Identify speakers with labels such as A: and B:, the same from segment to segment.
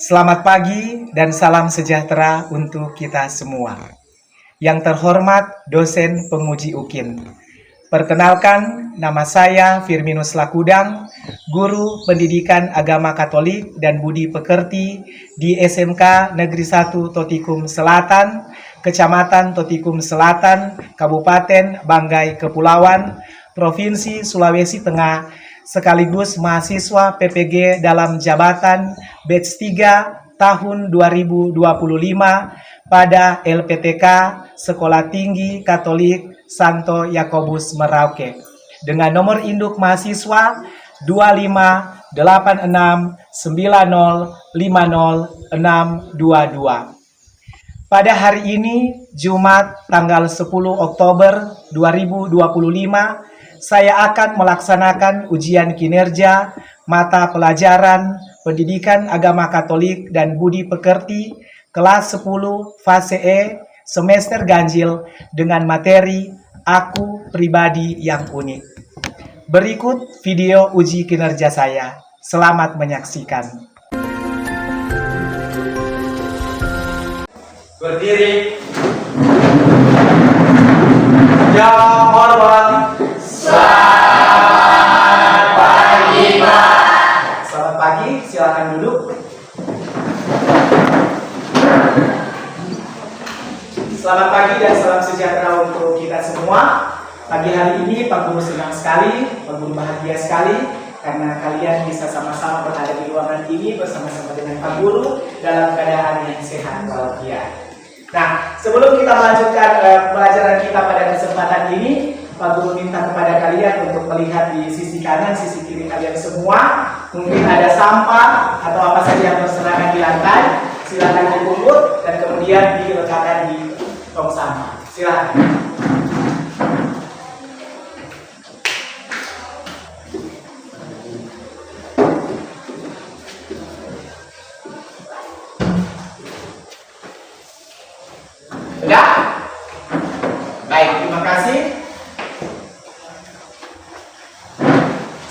A: Selamat pagi dan salam sejahtera untuk kita semua. Yang terhormat dosen penguji UKIN. Perkenalkan, nama saya Firminus Lakudang, Guru Pendidikan Agama Katolik dan Budi Pekerti di SMK Negeri 1 Totikum Selatan, Kecamatan Totikum Selatan, Kabupaten Banggai Kepulauan, Provinsi Sulawesi Tengah, sekaligus mahasiswa PPG dalam jabatan batch 3 tahun 2025 pada LPTK Sekolah Tinggi Katolik Santo Yakobus Merauke dengan nomor induk mahasiswa 25869050622. Pada hari ini, Jumat tanggal 10 Oktober 2025, saya akan melaksanakan ujian kinerja mata pelajaran Pendidikan Agama Katolik dan Budi Pekerti kelas 10 fase E semester ganjil dengan materi Aku Pribadi yang Unik. Berikut video uji kinerja saya. Selamat menyaksikan. Berdiri. Yang hormat.
B: Selamat pagi, Pak.
A: Selamat pagi, silakan duduk. Selamat pagi dan salam sejahtera untuk kita semua. Pagi hari ini Pak Guru senang sekali, Pak Guru bahagia sekali karena kalian bisa sama-sama berada di ruangan ini bersama-sama dengan Pak Guru dalam keadaan yang sehat walafiat. Nah, sebelum kita melanjutkan pelajaran kita pada kesempatan ini, Pak Guru minta kepada kalian untuk melihat di sisi kanan, sisi kiri kalian semua. Mungkin ada sampah atau apa saja yang berserakan di lantai. Silakan dipungut dan kemudian diletakkan di tong sampah. Silakan. Sudah? Baik, terima kasih.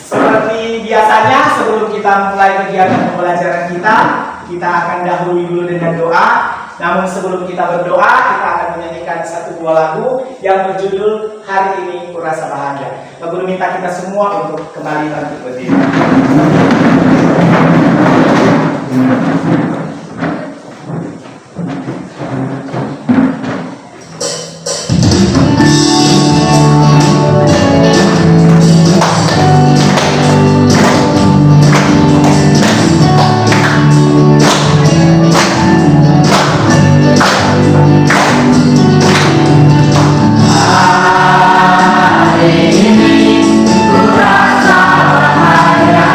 A: Seperti biasanya, sebelum kita mulai kegiatan pembelajaran kita akan dahului dulu dengan doa. Namun sebelum kita berdoa, kita akan menyanyikan satu buah lagu yang berjudul Hari Ini Kurasa Bahagia. Pak Guru minta kita semua untuk kembali bangkit berdiri.
B: Kurasa bahagia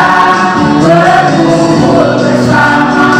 B: berkumpul bersama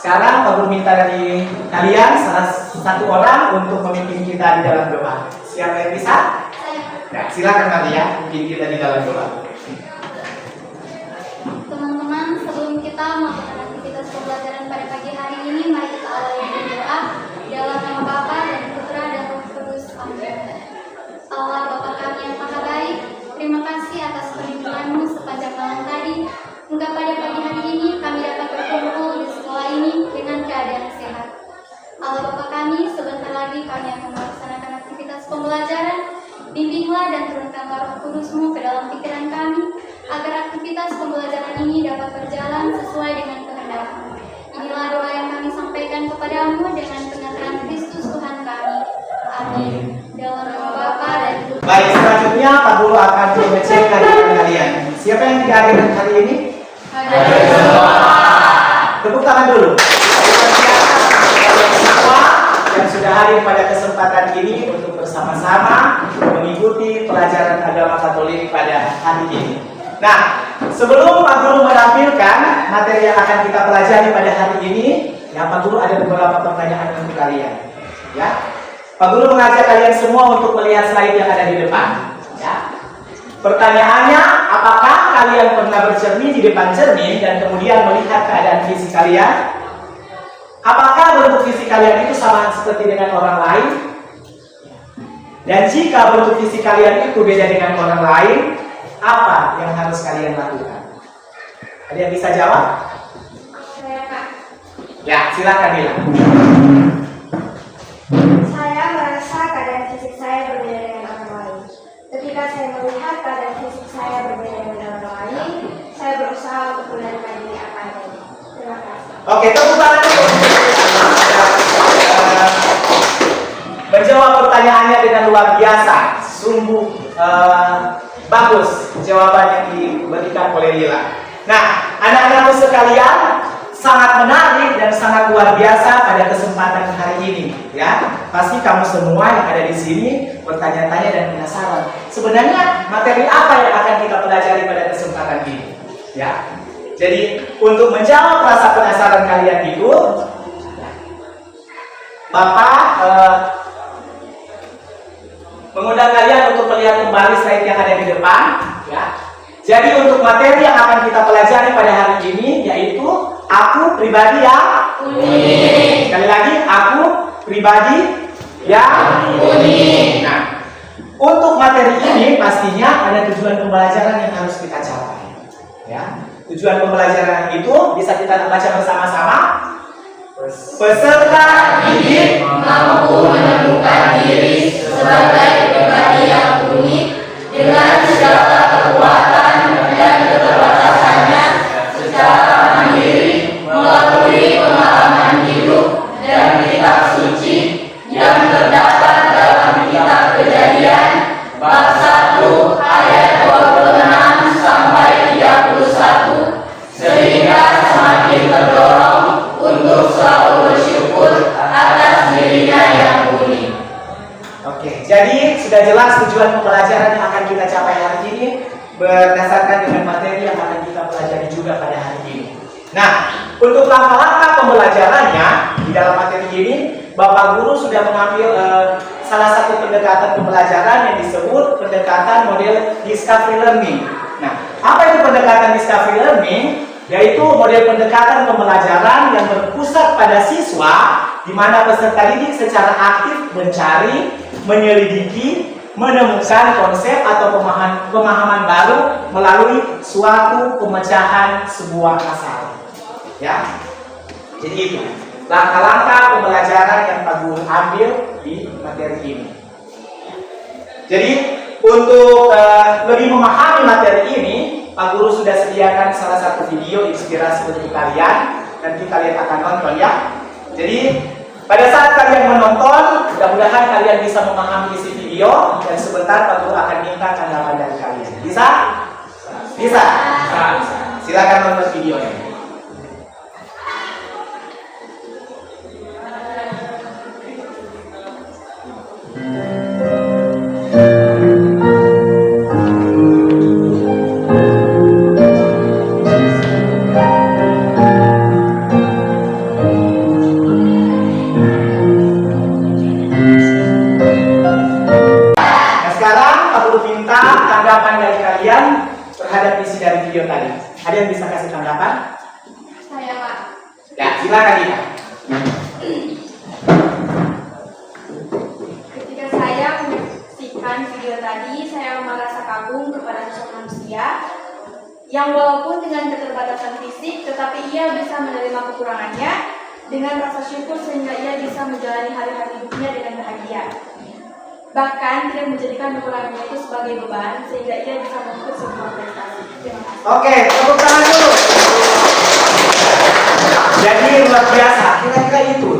A: sekarang Pak Guru minta dari kalian salah satu orang untuk memimpin kita di dalam doa. Siapa yang bisa? Nah, silakan Maria, memimpin kita di dalam doa.
C: Teman-teman, sebelum kita melakukan aktivitas pembelajaran pada pagi hari ini, mari kita awali dengan doa dalam nama Bapa dan Putra dan Roh Kudus. Amin. Allah Bapa kami yang Maha Baik, terima kasih atas perlindungan-Mu sepanjang malam tadi. Hingga pada pagi hari ini kami dapat berkumpul di sekolah ini dengan keadaan sehat. Allah Bapa kami, sebentar lagi kami akan melaksanakan aktivitas pembelajaran. Bimbinglah dan turunkanlah Roh Kudus-Mu ke dalam pikiran kami, agar aktivitas pembelajaran ini dapat berjalan sesuai dengan kehendak-Mu. Inilah doa yang kami sampaikan kepadamu dengan pengertian Kristus Tuhan kami. Amin. Dalam nama Bapa dan Putra.
A: Baik, selanjutnya Pak Guru akan mengecek kehadiran kalian. Siapa yang tidak hadir hari ini? Tepuk tangan dulu. Semua yang sudah hadir pada kesempatan ini untuk bersama-sama mengikuti pelajaran agama Katolik pada hari ini. Nah, sebelum Pak Guru menampilkan materi yang akan kita pelajari pada hari ini, ya Pak Guru ada beberapa pertanyaan untuk kalian. Ya, Pak Guru mengajak kalian semua untuk melihat slide yang ada di depan. Ya. Pertanyaannya, apakah kalian pernah bercermin di depan cermin dan kemudian melihat keadaan fisik kalian? Apakah bentuk fisik kalian itu sama seperti dengan orang lain? Dan jika bentuk fisik kalian itu beda dengan orang lain, apa yang harus kalian lakukan? Ada yang bisa jawab?
C: Saya, Kak.
A: Ya, silakan Dila.
D: Saya merasa keadaan fisik saya berbeda dengan orang lain. Ketika saya melihat keadaan fisik saya berbeda dengan orang lain, saya berusaha untuk membenarkan diri apa adanya. Terima kasih.
A: Oke, tepuk tangan dulu. Menjawab pertanyaannya dengan luar biasa, sungguh bagus jawaban yang diberikan oleh Lila. Nah, anak-anakku sekalian, sangat menarik dan sangat luar biasa pada kesempatan hari ini, ya. Pasti kamu semua yang ada di sini bertanya-tanya dan penasaran. Sebenarnya materi apa yang akan kita pelajari pada kesempatan ini, ya. Jadi untuk menjawab rasa penasaran kalian itu, Bapak mengundang kalian untuk melihat kembali slide yang ada di depan, ya. Jadi untuk materi yang akan kita pelajari pada hari ini yaitu aku pribadi yang unik. Sekali lagi, aku pribadi yang unik. Nah, untuk materi ini pastinya ada tujuan pembelajaran yang harus kita capai. Ya, tujuan pembelajaran itu bisa kita baca bersama-sama. Peserta didik
B: Mampu menemukan diri sebagai pribadi yang unik dengan segala kekuatan dan keterbatasannya secara mandiri melalui pengalaman hidup dan kitab suci yang terdapat dalam kitab Kejadian bab 1 ayat 26 sampai 31, sehingga semakin terdorong untuk selalu bersyukur atas dirinya yang unik.
A: Oke, jadi sudah jelas tujuan pembelajaran yang akan kita capai hari ini berdasarkan dengan materi yang akan kita pelajari juga pada hari ini. Nah, untuk langkah-langkah pembelajarannya di dalam materi ini, Bapak Guru sudah mengambil salah satu pendekatan pembelajaran yang disebut pendekatan model discovery learning. Nah, apa itu pendekatan discovery learning? Yaitu model pendekatan pembelajaran yang berpusat pada siswa, di mana peserta didik secara aktif mencari, menyelidiki, menemukan konsep atau pemahaman baru melalui suatu pemecahan sebuah masalah. Ya, jadi itu langkah-langkah pembelajaran yang Pak Guru ambil di materi ini. Jadi untuk lebih memahami materi ini, Pak Guru sudah sediakan salah satu video inspirasi untuk kalian. Nanti kalian akan nonton, ya. Jadi pada saat kalian menonton, mudah-mudahan kalian bisa memahami isi video. Dan sebentar Pak Guru akan minta tanggapan dari kalian. Bisa? Bisa? Bisa. Silakan nonton videonya. bisa kasih tanggapan?
D: Saya, Pak.
A: Ya, silakan Ika.
D: Ketika saya menyaksikan video tadi, saya merasa kagum kepada sosok manusia yang walaupun dengan keterbatasan fisik, tetapi ia bisa menerima kekurangannya dengan rasa syukur sehingga ia bisa menjalani hari-hari hidupnya dengan bahagia. Bahkan tidak menjadikan kekurangannya itu sebagai beban sehingga ia bisa mengukur sebuah prestasi. Terima kasih.
A: Oke, tepuk tangan dulu. Jadi luar biasa, kira-kira itu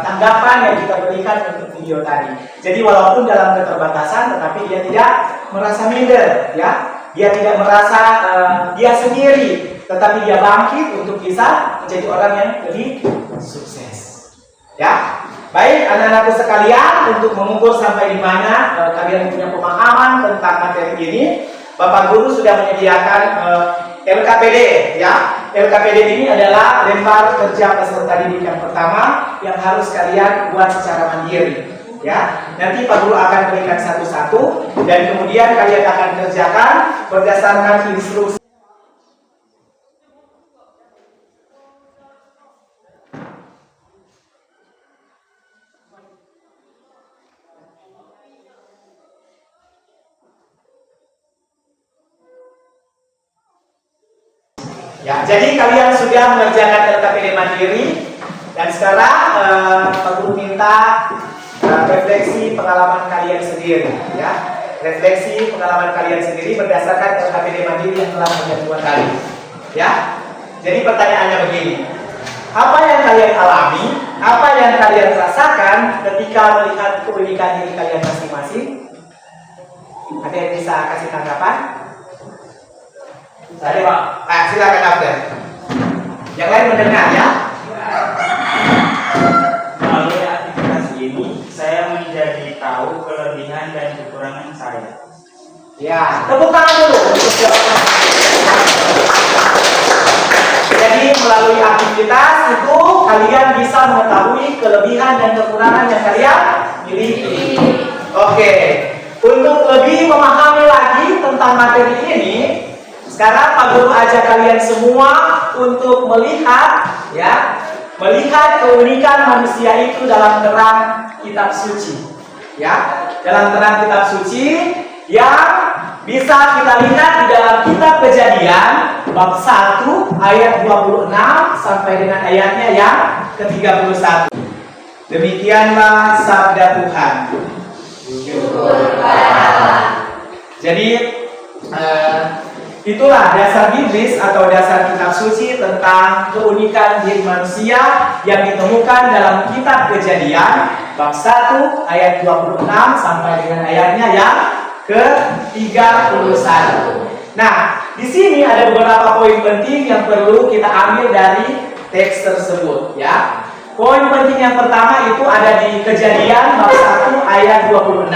A: tanggapan yang kita berikan untuk video tadi. Jadi walaupun dalam keterbatasan, tetapi dia tidak merasa minder, ya. Dia tidak merasa dia sendiri, tetapi dia bangkit untuk bisa menjadi orang yang lebih sukses. Ya, baik anak-anakku sekalian, untuk mengukur sampai di mana kalian punya pemahaman tentang materi ini, Bapak Guru sudah menyediakan LKPD, ya. LKPD ini adalah lembar kerja peserta didik yang pertama yang harus kalian buat secara mandiri, ya. Nanti Pak Guru akan berikan satu-satu dan kemudian kalian akan kerjakan berdasarkan instruksi. Ya, jadi kalian sudah mengerjakan LKPD mandiri dan sekarang Pak Guru minta refleksi pengalaman kalian sendiri, ya. Refleksi pengalaman kalian sendiri berdasarkan LKPD mandiri yang telah kalian buat tadi, ya. Jadi pertanyaannya begini, apa yang kalian alami, apa yang kalian rasakan ketika melihat keunikan diri kalian masing-masing? Ada yang bisa kasih tanggapan? Saya Pak. Silakan Abdel. Yang lain mendengar ya.
B: Melalui aktivitas ini, saya menjadi tahu kelebihan dan kekurangan saya.
A: Ya, tepuk tangan dulu untuk jawaban. Jadi melalui aktivitas itu kalian bisa mengetahui kelebihan dan kekurangan yang kalian miliki. Oke. Untuk lebih memahami lagi tentang materi ini, sekarang Pak Guru ajak kalian semua untuk melihat, ya, melihat keunikan manusia itu dalam terang kitab suci, ya, dalam terang kitab suci yang bisa kita lihat di dalam kitab Kejadian bab 1 ayat 26 sampai dengan ayatnya yang ke-31. Demikianlah sabda Tuhan.
C: Syukur kepada Allah.
A: Jadi itulah dasar biblis atau dasar kitab suci tentang keunikan diri manusia yang ditemukan dalam kitab Kejadian bab 1 ayat 26 sampai dengan ayatnya yang ke-31. Nah, di sini ada beberapa poin penting yang perlu kita ambil dari teks tersebut, ya. Poin penting yang pertama itu ada di Kejadian bab 1 ayat 26,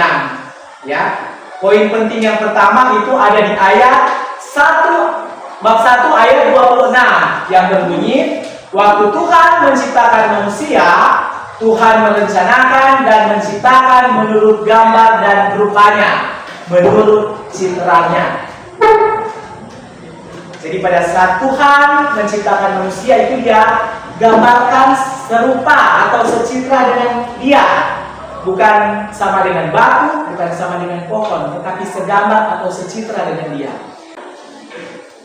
A: ya. Poin penting yang pertama itu ada di ayat bab 1 ayat 26 yang berbunyi, waktu Tuhan menciptakan manusia, Tuhan merencanakan dan menciptakan menurut gambar dan rupanya, menurut citranya. Jadi pada saat Tuhan menciptakan manusia itu dia gambarkan serupa atau secitra dengan dia. Bukan sama dengan batu, bukan sama dengan pohon, tetapi segambar atau secitra dengan dia.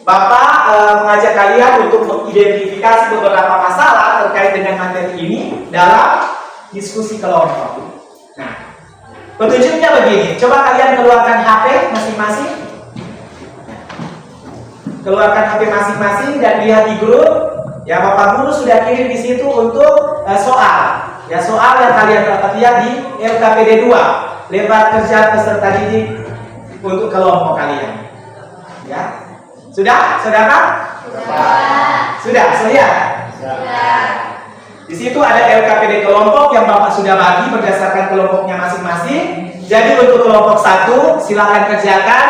A: Bapak mengajak kalian untuk mengidentifikasi beberapa masalah terkait dengan materi ini dalam diskusi kelompok. Nah, petunjuknya begini, coba kalian keluarkan HP masing-masing. Keluarkan HP masing-masing dan lihat di grup. Ya, Bapak Guru sudah kirim di situ untuk soal. Ya, soal yang kalian dapat lihat di LKPD 2, lembar kerja peserta didik untuk kelompok kalian. Ya. Sudah? Sudah Pak? Sudah, lihat. Di situ ada LKPD kelompok yang Bapak sudah bagi berdasarkan kelompoknya masing-masing. Jadi untuk kelompok 1 silakan kerjakan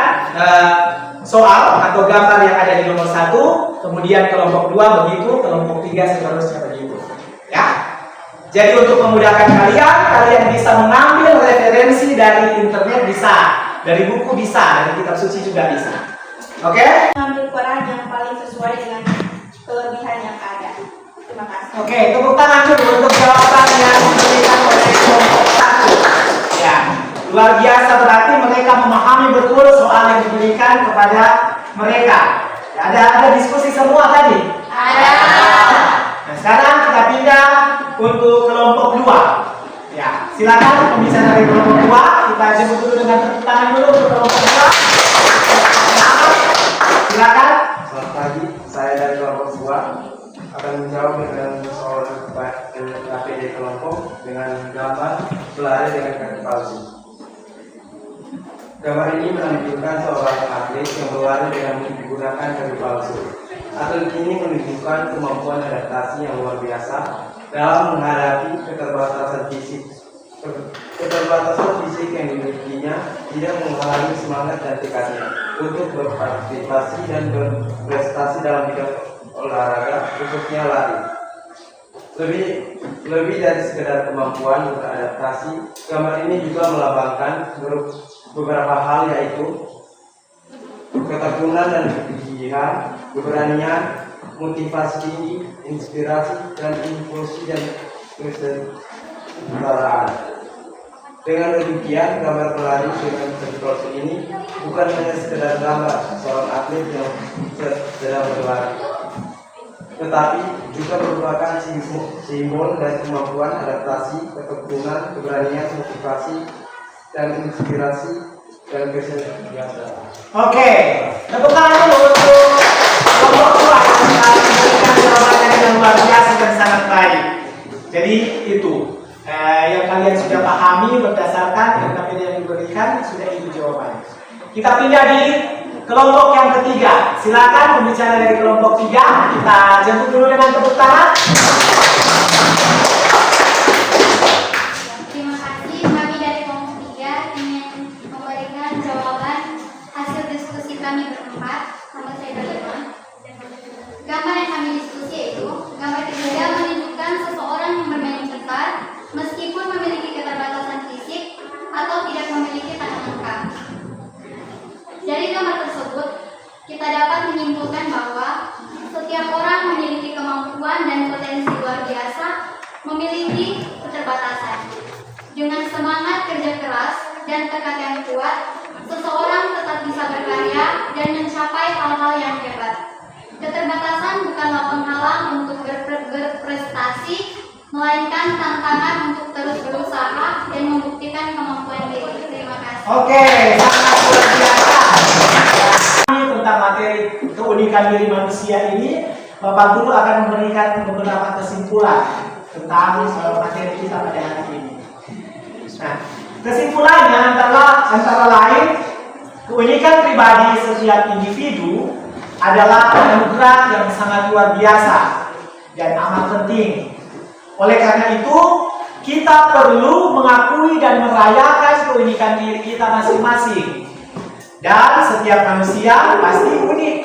A: soal atau gambar yang ada di nomor 1. Kemudian kelompok 2 begitu, kelompok 3 seterusnya begitu. Ya. Jadi untuk memudahkan kalian bisa mengambil referensi dari internet bisa, dari buku bisa, dari kitab suci juga bisa. Oke?
D: Mengambil peran yang paling sesuai dengan kelebihan yang ada. Terima kasih.
A: Oke, tepuk tangan dulu untuk jawaban yang diberikan oleh kelompok 1. Ya, luar biasa, berarti mereka memahami betul soal yang diberikan kepada mereka. Ada diskusi semua tadi?
C: Ada.
A: Nah, sekarang kita pindah untuk kelompok 2. Ya, silakan pembicara dari kelompok 2. Kita jemput dulu dengan tepuk tangan dulu untuk kelompok 2. Silakan.
E: Selamat pagi, saya dari kelompok 2 akan menjawab dengan soal APD kelompok dengan gambar pelari dengan kaki palsu. Gambar ini menunjukkan seorang atlet yang berlari dengan menggunakan kaki palsu. Atlet ini menunjukkan kemampuan adaptasi yang luar biasa dalam menghadapi keterbatasan fisik. Keterbatasan fisik yang dimilikinya tidak menghalangi semangat dan tekadnya untuk berpartisipasi dan berprestasi dalam bidang olahraga, khususnya lari. Lebih dari sekedar kemampuan beradaptasi, gambar ini juga melambangkan beberapa hal, yaitu ketekunan dan kegigihan, keberanian, motivasi tinggi, inspirasi dan impulsi dan kesetaraan. Dengan demikian, gambar pelari dengan kaki palsu ini bukan hanya sekedar gambar seorang atlet yang sedang berlari, tetapi juga merupakan simbol dan kemampuan adaptasi, ketekunan, keberanian, motivasi, dan inspirasi dan kesehatan.
A: Oke, tepuk tangan dulu untuk kelompok 2 yang memberikan jawabannya dengan luar biasa dan sangat baik. Jadi itu yang kalian sudah pahami berdasarkan yang diberikan, sudah itu jawabannya. Kita pindah di kelompok yang ketiga. Silakan pembicara dari kelompok 3. Kita jemput dulu dengan tepuk tangan.
C: Terima kasih. Kami dari kelompok 3 ingin memberikan jawaban hasil diskusi kami berempat. Nama saya Dalima. Gambar yang kami diskusi yaitu gambar ketiga menunjukkan seseorang yang bermain gitar meskipun memiliki keterbatasan fisik atau tidak memiliki tangan lengkap. Dari gambar tersebut, kita dapat menyimpulkan bahwa setiap orang memiliki kemampuan dan potensi luar biasa, memiliki keterbatasan. Dengan semangat kerja keras dan tekad yang kuat, seseorang tetap bisa berkarya dan mencapai hal-hal yang hebat. Keterbatasan bukanlah penghalang untuk berprestasi, melainkan tantangan untuk terus berusaha dan membuktikan kemampuan diri. Terima kasih.
A: Oke, sangat luar biasa. Tentang materi keunikan diri manusia ini, Bapak Guru akan memberikan beberapa kesimpulan tentang materi kita pada hari ini. Nah, kesimpulannya antara lain, keunikan pribadi setiap individu adalah anugerah yang sangat luar biasa dan amat penting. Oleh karena itu, kita perlu mengakui dan merayakan keunikan diri kita masing-masing. Dan setiap manusia pasti unik.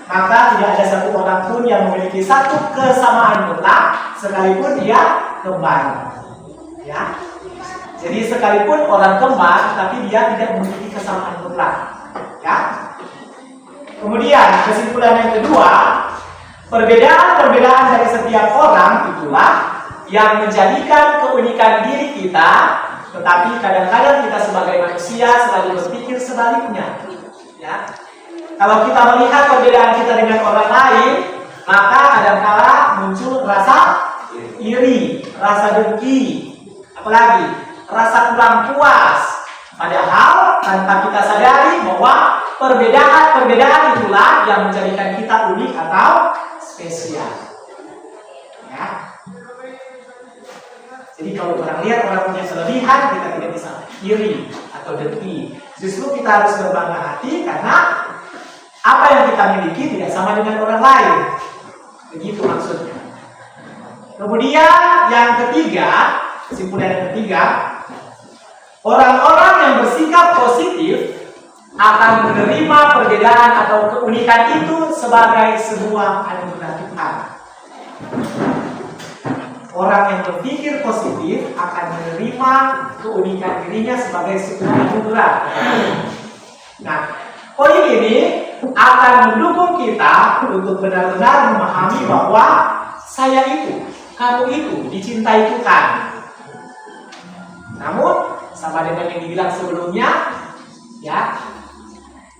A: Maka tidak ada satu orang pun yang memiliki satu kesamaan mutlak, sekalipun dia kembar. Ya. Jadi sekalipun orang kembar, tapi dia tidak memiliki kesamaan mutlak. Ya. Kemudian kesimpulan yang kedua, perbedaan-perbedaan dari setiap orang itulah yang menjadikan keunikan diri kita, tetapi kadang-kadang kita sebagai manusia selalu berpikir sebaliknya. Ya. Kalau kita melihat perbedaan kita dengan orang lain, maka kadang-kala muncul rasa iri, rasa dengki, apalagi rasa kurang puas. Padahal tanpa kita sadari bahwa perbedaan itulah yang menjadikan kita unik atau spesial. Ya. Jadi kalau orang lihat orang punya kelebihan, kita tidak bisa iri atau dengki. Justru kita harus berbangga hati karena apa yang kita miliki tidak sama dengan orang lain. Begitu maksudnya. Kemudian yang ketiga, kesimpulan yang ketiga, orang-orang yang bersikap positif akan menerima perbedaan atau keunikan itu sebagai sebuah anugerah Tuhan. Orang yang berpikir positif akan menerima keunikan dirinya sebagai sebuah anugerah. Nah, poin ini akan mendukung kita untuk benar-benar memahami bahwa saya itu, kamu itu dicintai Tuhan. Namun, sama dengan yang dibilang sebelumnya, ya,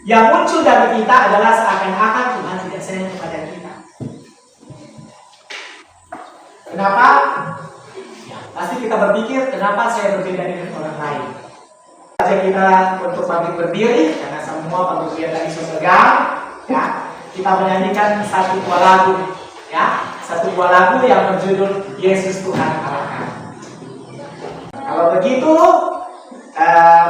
A: yang muncul dari kita adalah seakan-akan Tuhan tidak sayang kepada kita. Kenapa? Ya, pasti kita berpikir, kenapa saya berbeda dengan orang lain? Saja kita untuk pamit berdiri, karena semua pamit tadi sudah pegang, ya. Kita menyanyikan satu buah lagu, ya, satu buah lagu yang berjudul Yesus Tuhan Allah Kami. Kalau begitu,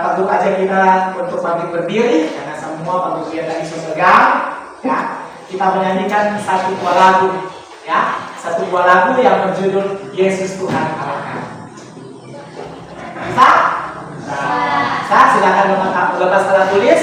A: tentu aja kita untuk pamit berdiri, karena semua pamit tadi sudah pegang, ya. Kita menyanyikan satu buah lagu, ya, satu buah lagu yang berjudul Yesus Tuhan Allah Kami. Bisa? Bisa, silakan lepas tanda tulis.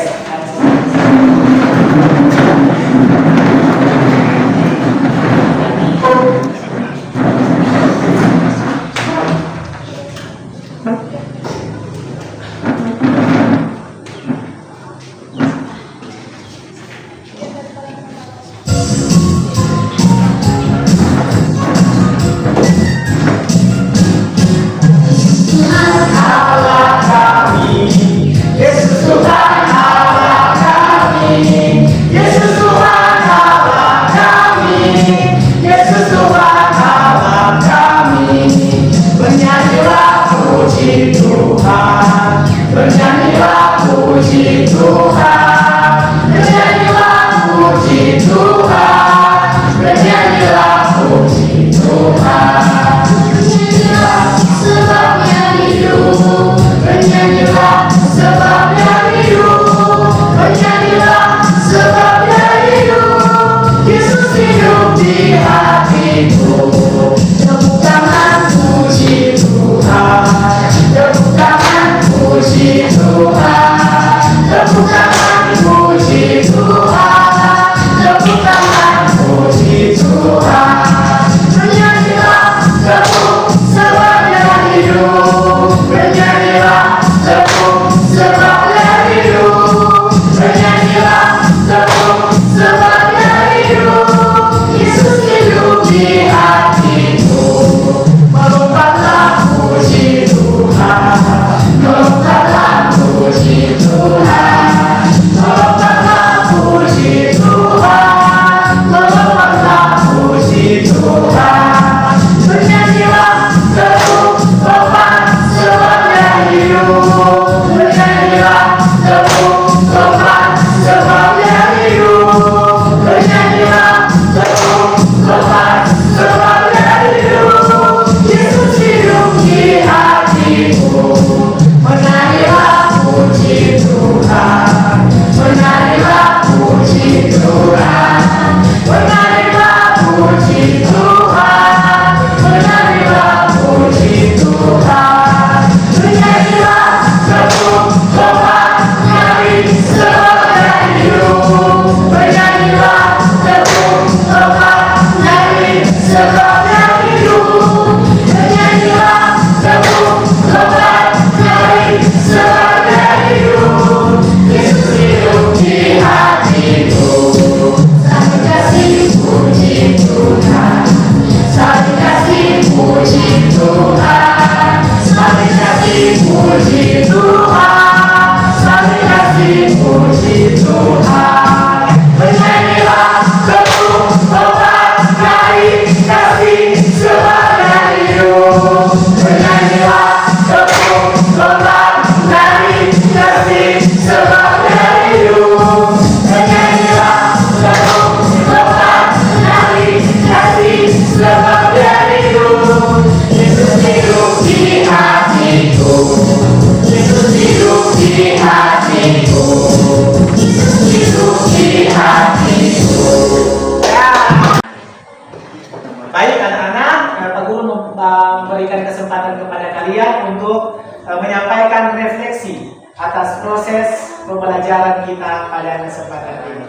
A: memberikan kesempatan kepada kalian untuk menyampaikan refleksi atas proses pembelajaran kita pada kesempatan ini.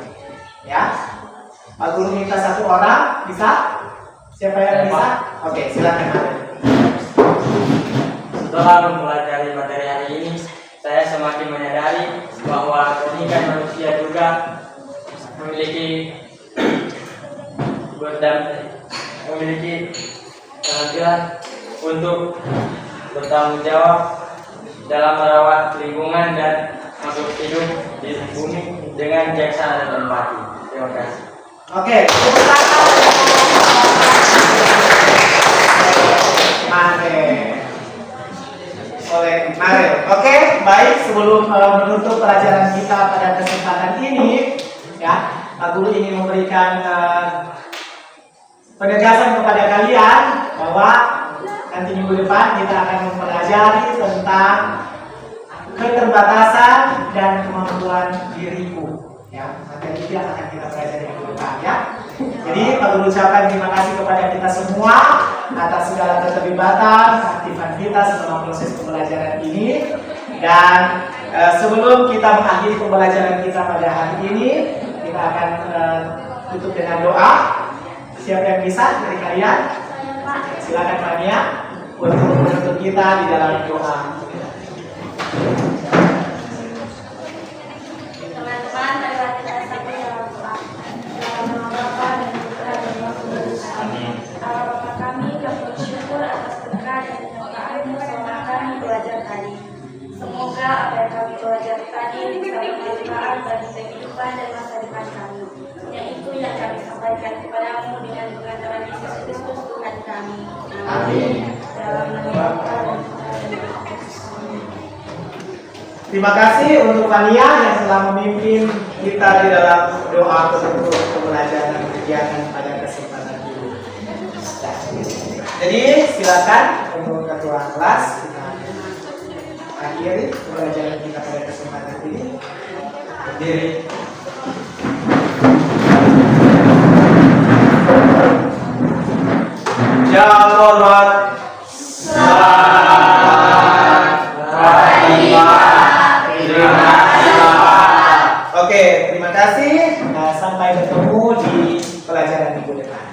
A: Ya, Pak Guru minta satu orang, bisa? Siapa yang bisa? Oke, silakan.
B: Setelah mempelajari materi hari ini, saya semakin menyadari bahwa pernikahan manusia juga
F: memiliki keterampilan untuk bertanggung jawab dalam merawat lingkungan dan makhluk hidup di bumi dengan bijaksana dan empati. Terima kasih.
A: Oke, Marel. Oke, baik. Sebelum menutup pelajaran kita pada kesempatan ini, ya, Pak Guru ingin memberikan penegasan kepada kalian bahwa nanti minggu depan kita akan mempelajari tentang keterbatasan dan kemampuan diriku. Ya, materi itu yang akan kita pelajari minggu depan, ya. Jadi Pak Guru ucapkan terima kasih kepada kita semua atas segala keterlibatan, keaktifan kita selama proses pembelajaran ini. Dan sebelum kita mengakhiri pembelajaran kita pada hari ini, kita akan tutup dengan doa. Siapa yang bisa dari kalian? Silakan Mania untuk menutup kita di dalam doa.
D: Teman-teman, marilah kita sampai dalam doa. Dalam nama Bapa dan Putra dan Roh Kudus. Amin. Allah Bapa kami bersyukur atas berkah dan keberkahan-Mu selama kami belajar tadi. Semoga apa yang kami pelajari tadi bisa bermanfaat bagi kehidupan dan masa depan kami. Yang itu yang kami sampaikan kepadamu dengan pengantaran Yesus Kristus Tuhan kami. Amin. Dalam nama Bapa dan Putra dan Roh Kudus. Amin.
A: Terima kasih untuk Mania yang telah memimpin kita di dalam doa penutup pembelajaran kegiatan pada kesempatan ini. Jadi silakan untuk ketua kelas kita akhiri pembelajaran kita pada kesempatan ini. Berdiri. Jawabat. Oke, terima kasih. Sampai ketemu di pelajaran minggu depan.